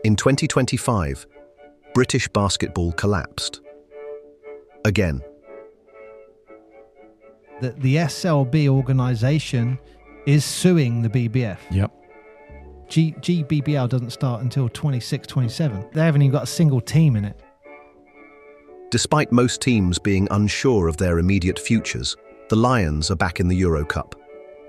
In 2025, British basketball collapsed. Again. The SLB organisation is suing the BBF. Yep. GBBL doesn't start until 26, 27. They haven't even got a single team in it. Despite most teams being unsure of their immediate futures, the Lions are back in the EuroCup.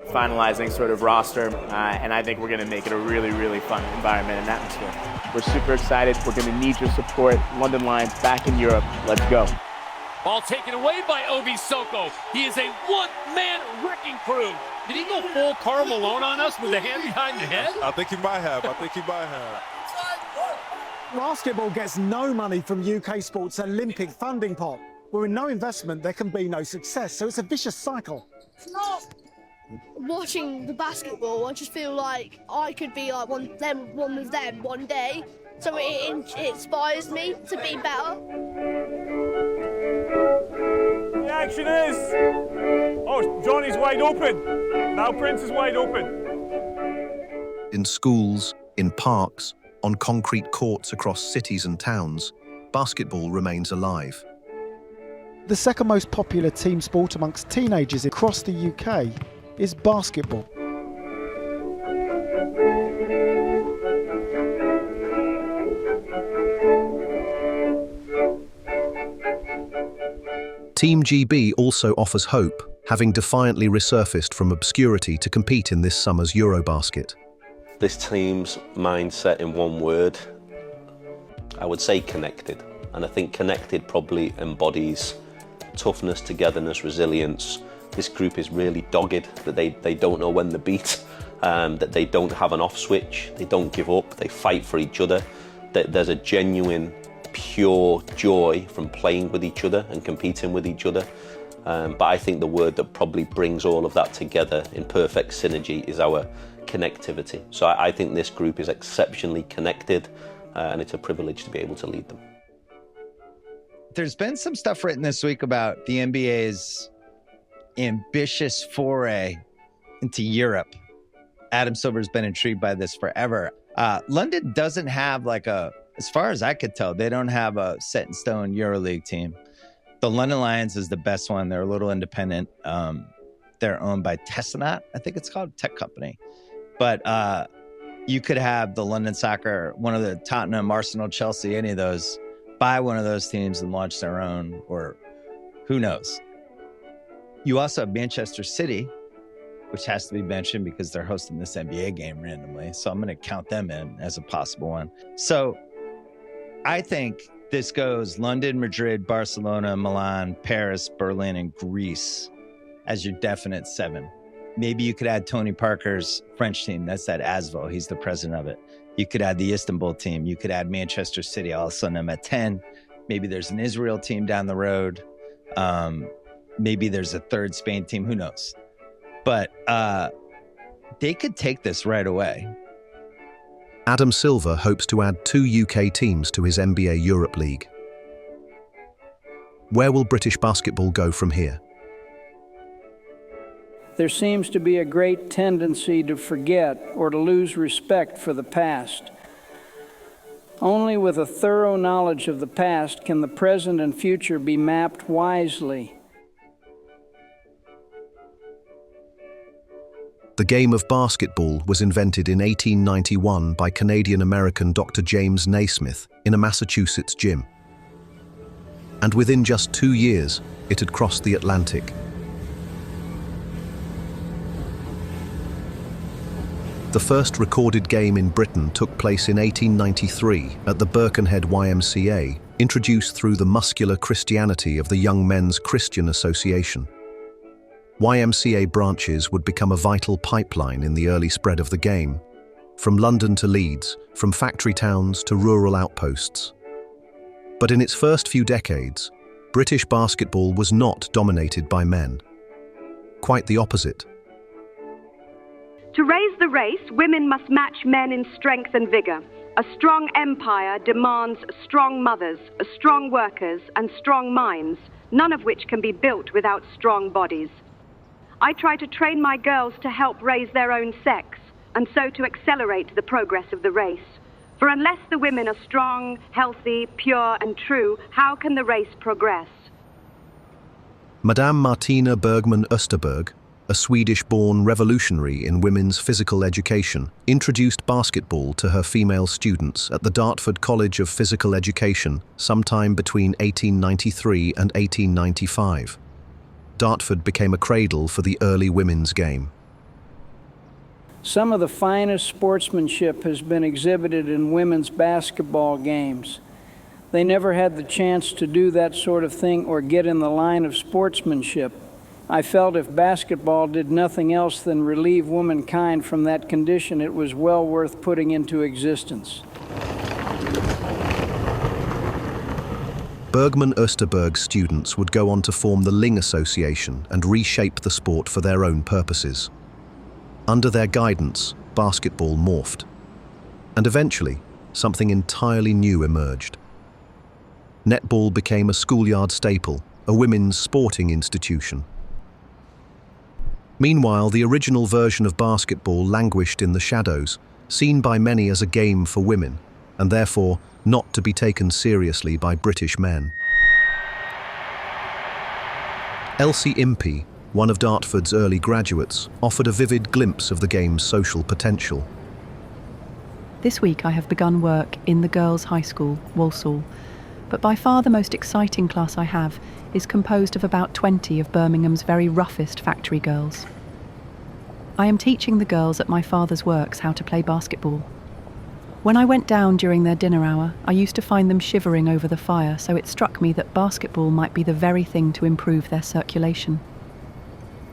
Finalizing sort of roster, and I think we're going to make it a really, really fun environment and atmosphere. We're super excited. We're going to need your support. London Lions back in Europe. Let's go. Ball taken away by Obi Soko. He is a one-man wrecking crew. Did he go full Karl Malone on us with a hand behind the head? I think he might have. Basketball gets no money from UK sports Olympic funding pot. Where with no investment, there can be no success. So it's a vicious cycle. Watching the basketball, I just feel like I could be like one of them one day. So it inspires me to be better. The action is... Oh, Johnny's wide open. Now Prince is wide open. In schools, in parks, on concrete courts across cities and towns, basketball remains alive. The second most popular team sport amongst teenagers across the UK is basketball. Team GB also offers hope, having defiantly resurfaced from obscurity to compete in this summer's EuroBasket. This team's mindset in one word, I would say connected. And I think connected probably embodies toughness, togetherness, resilience. This group is really dogged, that they don't know when to beat, that they don't have an off switch, they don't give up, they fight for each other, that there's a genuine, pure joy from playing with each other and competing with each other. But I think the word that probably brings all of that together in perfect synergy is our connectivity. So I think this group is exceptionally connected, and it's a privilege to be able to lead them. There's been some stuff written this week about the NBA's ambitious foray into Europe. Adam Silver's been intrigued by this forever. London doesn't have as far as I could tell, they don't have a set in stone EuroLeague team. The London Lions is the best one. They're a little independent. They're owned by Tessenat, I think it's called, tech company. But you could have the London Soccer, one of the Tottenham, Arsenal, Chelsea, any of those, buy one of those teams and launch their own, or who knows. You also have Manchester City, which has to be mentioned because they're hosting this NBA game randomly. So I'm going to count them in as a possible one. So I think this goes London, Madrid, Barcelona, Milan, Paris, Berlin, and Greece as your definite 7. Maybe you could add Tony Parker's French team. That's that ASVO. He's the president of it. You could add the Istanbul team. You could add Manchester City. All of a sudden, I'm at 10. Maybe there's an Israel team down the road. Maybe there's a third Spain team. Who knows? But they could take this right away. Adam Silver hopes to add 2 UK teams to his NBA Europe League. Where will British basketball go from here? There seems to be a great tendency to forget or to lose respect for the past. Only with a thorough knowledge of the past can the present and future be mapped wisely. The game of basketball was invented in 1891 by Canadian-American Dr. James Naismith in a Massachusetts gym. And within just 2 years, it had crossed the Atlantic. The first recorded game in Britain took place in 1893 at the Birkenhead YMCA, introduced through the muscular Christianity of the Young Men's Christian Association. YMCA branches would become a vital pipeline in the early spread of the game, from London to Leeds, from factory towns to rural outposts. But in its first few decades, British basketball was not dominated by men. Quite the opposite. To raise the race, women must match men in strength and vigor. A strong empire demands strong mothers, strong workers, and strong minds, none of which can be built without strong bodies. I try to train my girls to help raise their own sex, and so to accelerate the progress of the race. For unless the women are strong, healthy, pure, and true, how can the race progress? Madame Martina Bergman Österberg, a Swedish-born revolutionary in women's physical education, introduced basketball to her female students at the Dartford College of Physical Education sometime between 1893 and 1895. Dartford became a cradle for the early women's game. Some of the finest sportsmanship has been exhibited in women's basketball games. They never had the chance to do that sort of thing or get in the line of sportsmanship. I felt if basketball did nothing else than relieve womankind from that condition, it was well worth putting into existence. Bergman Österberg students would go on to form the Ling Association and reshape the sport for their own purposes. Under their guidance, basketball morphed. And eventually, something entirely new emerged. Netball became a schoolyard staple, a women's sporting institution. Meanwhile, the original version of basketball languished in the shadows, seen by many as a game for women, and therefore not to be taken seriously by British men. Elsie Impey, one of Dartford's early graduates, offered a vivid glimpse of the game's social potential. This week I have begun work in the Girls' High School, Walsall, but by far the most exciting class I have is composed of about 20 of Birmingham's very roughest factory girls. I am teaching the girls at my father's works how to play basketball. When I went down during their dinner hour, I used to find them shivering over the fire, so it struck me that basketball might be the very thing to improve their circulation.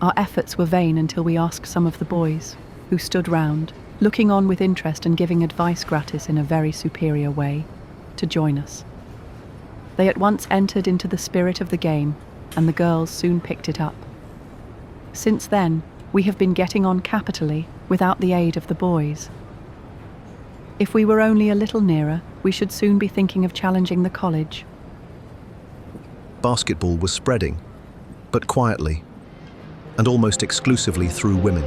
Our efforts were vain until we asked some of the boys, who stood round, looking on with interest and giving advice gratis in a very superior way, to join us. They at once entered into the spirit of the game, and the girls soon picked it up. Since then, we have been getting on capitally without the aid of the boys. If we were only a little nearer, we should soon be thinking of challenging the college. Basketball was spreading, but quietly, and almost exclusively through women.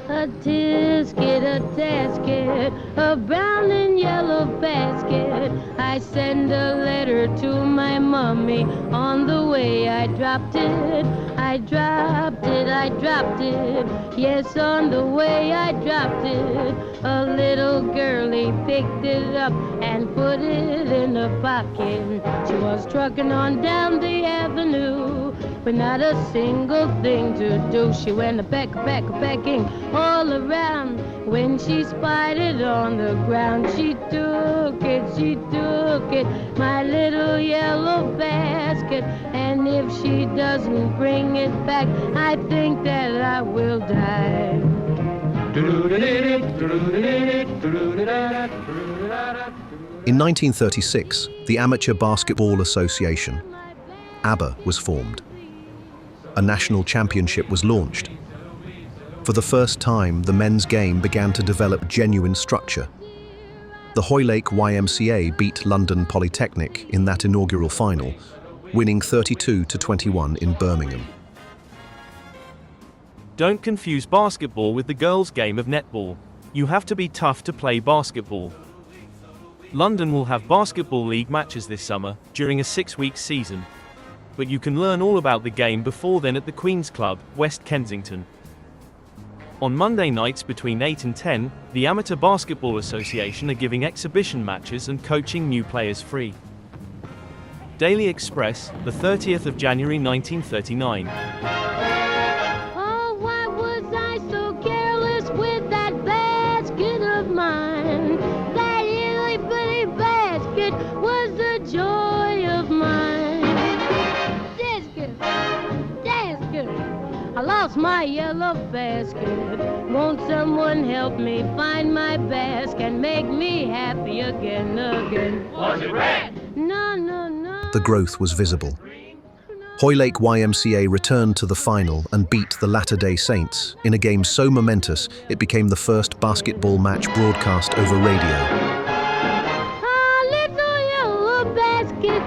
A tisket, a tasket, a brown and yellow basket. I send a letter to my mummy. On the way I dropped it. I dropped it, I dropped it. Yes, on the way I dropped it. A little girlie picked it up and put it in her pocket. She was trucking on down the avenue with not a single thing to do. She went a-pecking all around. When she spied it on the ground, she took it, my little yellow basket. And if she doesn't bring it back, I think that I will die. In 1936, the Amateur Basketball Association, ABBA, was formed. A national championship was launched. For the first time, the men's game began to develop genuine structure. The Hoylake YMCA beat London Polytechnic in that inaugural final, winning 32-21 in Birmingham. Don't confuse basketball with the girls' game of netball. You have to be tough to play basketball. London will have basketball league matches this summer, during a 6-week season. But you can learn all about the game before then at the Queen's Club, West Kensington. On Monday nights between 8 and 10, the Amateur Basketball Association are giving exhibition matches and coaching new players free. Daily Express, the 30th of January 1939. Oh, why was I so careless with that basket of mine? That itty bitty basket was the joy of mine. Basket, I lost my yellow basket. Won't someone help me find my basket and make me happy again? Was it red? No. The growth was visible. Hoylake YMCA returned to the final and beat the Latter-day Saints in a game so momentous it became the first basketball match broadcast over radio. Little yellow basket.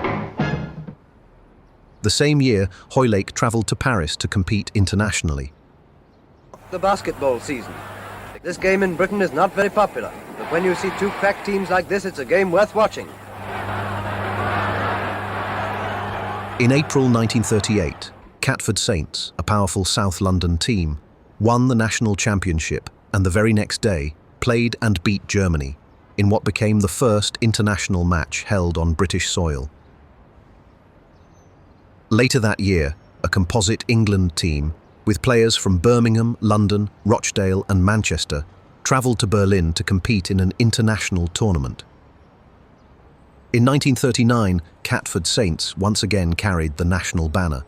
The same year, Hoylake travelled to Paris to compete internationally. The basketball season. This game in Britain is not very popular, but when you see two crack teams like this, it's a game worth watching. In April 1938, Catford Saints, a powerful South London team, won the national championship and the very next day played and beat Germany in what became the first international match held on British soil. Later that year, a composite England team with players from Birmingham, London, Rochdale and Manchester travelled to Berlin to compete in an international tournament. In 1939, Catford Saints once again carried the national banner,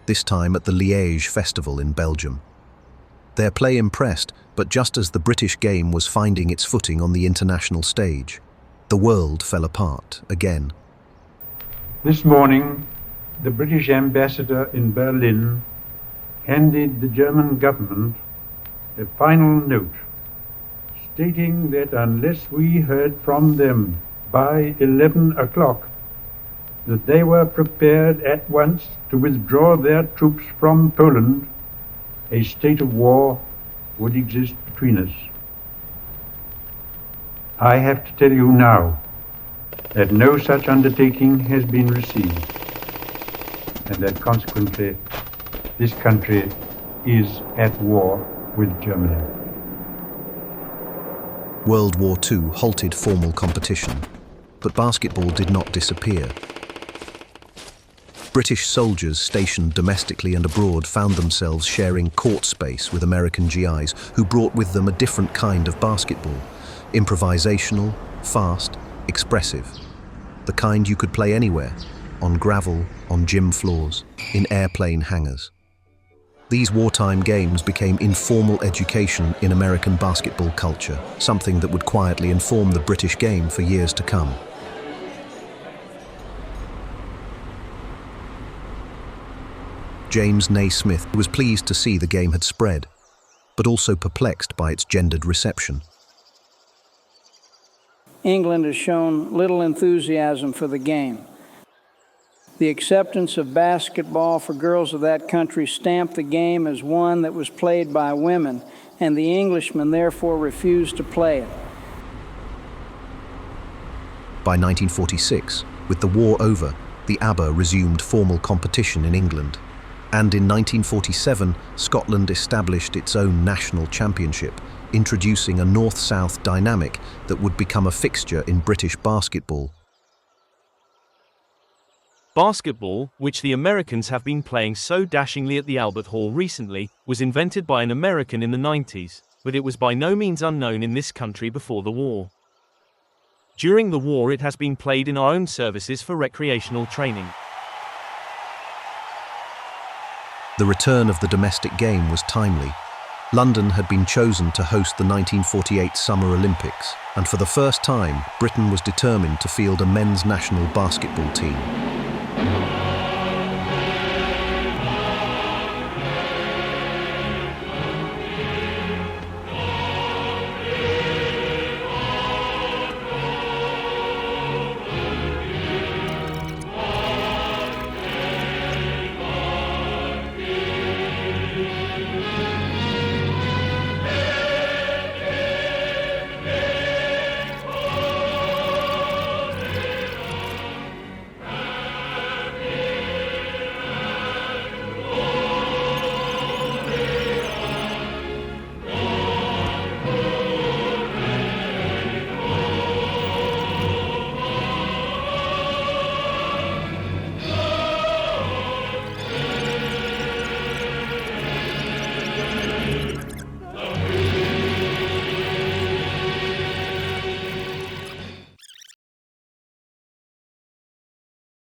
this time at the Liège Festival in Belgium. Their play impressed, but just as the British game was finding its footing on the international stage, the world fell apart again. This morning, the British ambassador in Berlin handed the German government a final note stating that unless we heard from them by 11 o'clock, that they were prepared at once to withdraw their troops from Poland, a state of war would exist between us. I have to tell you now that no such undertaking has been received, and that consequently this country is at war with Germany. World War II halted formal competition, but basketball did not disappear. British soldiers stationed domestically and abroad found themselves sharing court space with American GIs who brought with them a different kind of basketball, improvisational, fast, expressive, the kind you could play anywhere, on gravel, on gym floors, in airplane hangars. These wartime games became informal education in American basketball culture, something that would quietly inform the British game for years to come. James Naismith was pleased to see the game had spread, but also perplexed by its gendered reception. England has shown little enthusiasm for the game. The acceptance of basketball for girls of that country stamped the game as one that was played by women, and the Englishmen therefore refused to play it. By 1946, with the war over, the ABBA resumed formal competition in England. And in 1947, Scotland established its own national championship, introducing a north-south dynamic that would become a fixture in British basketball. Basketball, which the Americans have been playing so dashingly at the Albert Hall recently, was invented by an American in the 90s, but it was by no means unknown in this country before the war. During the war, it has been played in our own services for recreational training. The return of the domestic game was timely. London had been chosen to host the 1948 Summer Olympics, and for the first time, Britain was determined to field a men's national basketball team.